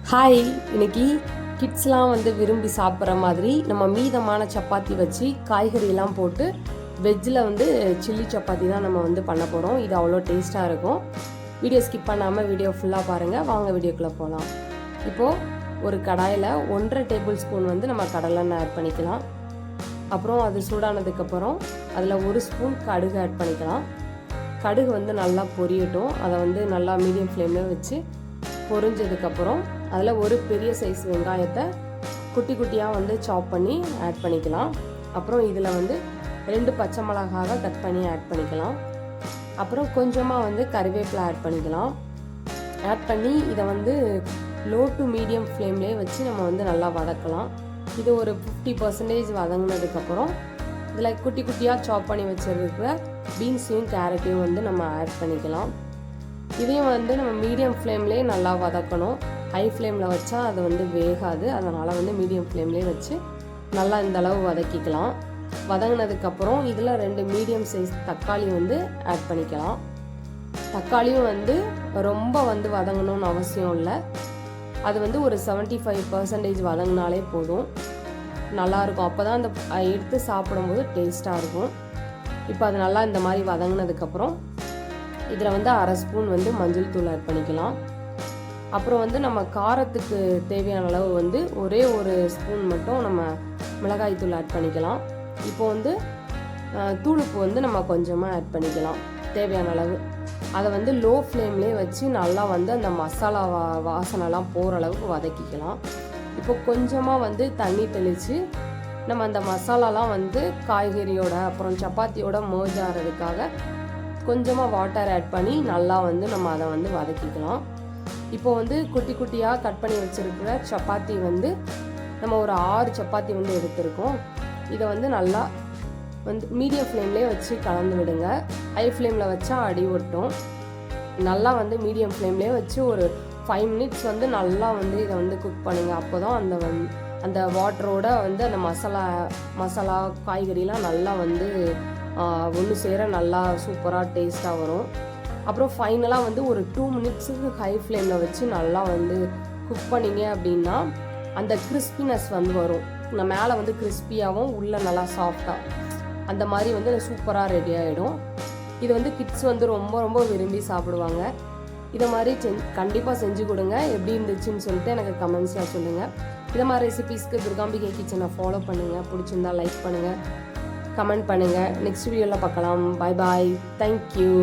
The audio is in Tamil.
ஹாய், இன்னைக்கு கிட்ஸ்லாம் விரும்பி சாப்பிட்ற மாதிரி நம்ம மீதமான சப்பாத்தி வச்சு காய்கறியெல்லாம் போட்டு வெஜ்ஜில் சில்லி சப்பாத்தி தான் நம்ம பண்ண போகிறோம். இது அவ்வளோ டேஸ்ட்டாக இருக்கும். வீடியோ ஸ்கிப் பண்ணாமல் வீடியோ ஃபுல்லாக பாருங்கள். வாங்க வீடியோக்குள்ளே போகலாம். இப்போது ஒரு கடாயில் 1.5 டேபிள் ஸ்பூன் நம்ம கடலெண்ணெய் ஆட் பண்ணிக்கலாம். அப்புறம் அது சூடானதுக்கப்புறம் அதில் 1 ஸ்பூன் கடுகு ஆட் பண்ணிக்கலாம். கடுகு நல்லா பொரியட்டும். அதை நல்லா மீடியம் ஃப்ளேமில் வச்சு பொரிஞ்சதுக்கப்புறம் அதில் ஒரு பெரிய சைஸ் வெங்காயத்தை குட்டி குட்டியாக சாப் பண்ணி ஆட் பண்ணிக்கலாம். அப்புறம் இதில் 2 பச்சை மிளகாவை கட் பண்ணி ஆட் பண்ணிக்கலாம். அப்புறம் கொஞ்சமாக கறிவேப்பிலை ஆட் பண்ணிக்கலாம். ஆட் பண்ணி இதை லோ டு மீடியம் ஃப்ளேம்லேயே வச்சு நம்ம நல்லா வதக்கலாம். இது ஒரு 50% வதங்கினதுக்கப்புறம் இதில் குட்டி குட்டியாக சாப் பண்ணி வச்சுருக்கிற பீன்ஸையும் கேரட்டையும் நம்ம ஆட் பண்ணிக்கலாம். இதையும் நம்ம மீடியம் ஃப்ளேம்லேயே நல்லா வதக்கணும். ஹை ஃப்ளேமில் வச்சா அது வேகாது. அதனால் மீடியம் ஃப்ளேம்லேயே வச்சு நல்லா இந்த அளவு வதக்கிக்கலாம். வதங்கினதுக்கப்புறம் இதில் 2 மீடியம் சைஸ் தக்காளி ஆட் பண்ணிக்கலாம். தக்காளியும் ரொம்ப வதங்கணும்னு அவசியம் இல்லை. அது ஒரு 75% வதங்கினாலே போதும், நல்லாயிருக்கும். அப்போ தான் அந்த எடுத்து சாப்பிடும்போது டேஸ்ட்டாக இருக்கும். இப்போ அது நல்லா இந்த மாதிரி வதங்கினதுக்கப்புறம் இதில் 1/2 ஸ்பூன் மஞ்சள் தூள் ஆட் பண்ணிக்கலாம். அப்புறம் நம்ம காரத்துக்கு தேவையான அளவு ஒரே ஒரு ஸ்பூன் மட்டும் நம்ம மிளகாய் தூள் ஆட் பண்ணிக்கலாம். இப்போ தூளுப்பு நம்ம கொஞ்சமாக ஆட் பண்ணிக்கலாம் தேவையான அளவு. அதை லோ ஃப்ளேம்லேயே வச்சு நல்லா அந்த மசாலா வாசனைலாம் போகிற அளவுக்கு வதக்கிக்கலாம். இப்போ கொஞ்சமாக தண்ணி தெளித்து நம்ம அந்த மசாலாலாம் காய்கறியோட அப்புறம் சப்பாத்தியோட மர்ஜ் ஆகிறதுக்காக கொஞ்சமாக வாட்டர் ஆட் பண்ணி நல்லா நம்ம அதை வதக்கிக்கலாம். இப்போ குட்டி குட்டியாக கட் பண்ணி வச்சுருக்கிற சப்பாத்தி நம்ம ஒரு 6 சப்பாத்தி எடுத்திருக்கோம். இதை நல்லா மீடியம் ஃப்ளேம்லேயே வச்சு கலந்து விடுங்க. ஹை ஃப்ளேமில் வச்சா அடி ஒட்டும். நல்லா மீடியம் ஃப்ளேம்லேயே வச்சு ஒரு 5 மினிட்ஸ் நல்லா இதை குக் பண்ணுங்கள். அப்போ தான் அந்த வாட்டரோட அந்த மசாலா காய்கறிலாம் நல்லா ஒன்று சேர நல்லா சூப்பராக டேஸ்ட்டாக வரும். அப்புறம் ஃபைனலாக ஒரு 2 மினிட்ஸுக்கு ஹை ஃப்ளேமில் வச்சு நல்லா குக் பண்ணிங்க அப்படின்னா அந்த கிறிஸ்பினஸ் வரும். மேலே கிறிஸ்பியாகவும் உள்ளே நல்லா சாஃப்டாக அந்த மாதிரி சூப்பராக ரெடி ஆகிடும். இது கிட்ஸ் ரொம்ப ரொம்ப விரும்பி சாப்பிடுவாங்க. இதை மாதிரி கண்டிப்பாக செஞ்சு கொடுங்க. எப்படி இருந்துச்சுன்னு சொல்லிட்டு எனக்கு கமெண்ட்ஸில் சொல்லுங்கள். இதை மாதிரி ரெசிபீஸ்க்கு துர்காம்பிகை கிச்சனை ஃபாலோ பண்ணுங்கள். பிடிச்சிருந்தா லைக் பண்ணுங்கள், கமெண்ட் பண்ணுங்கள். நெக்ஸ்ட் வீடியோவில் பார்க்கலாம். பாய் பாய். தேங்க்யூ.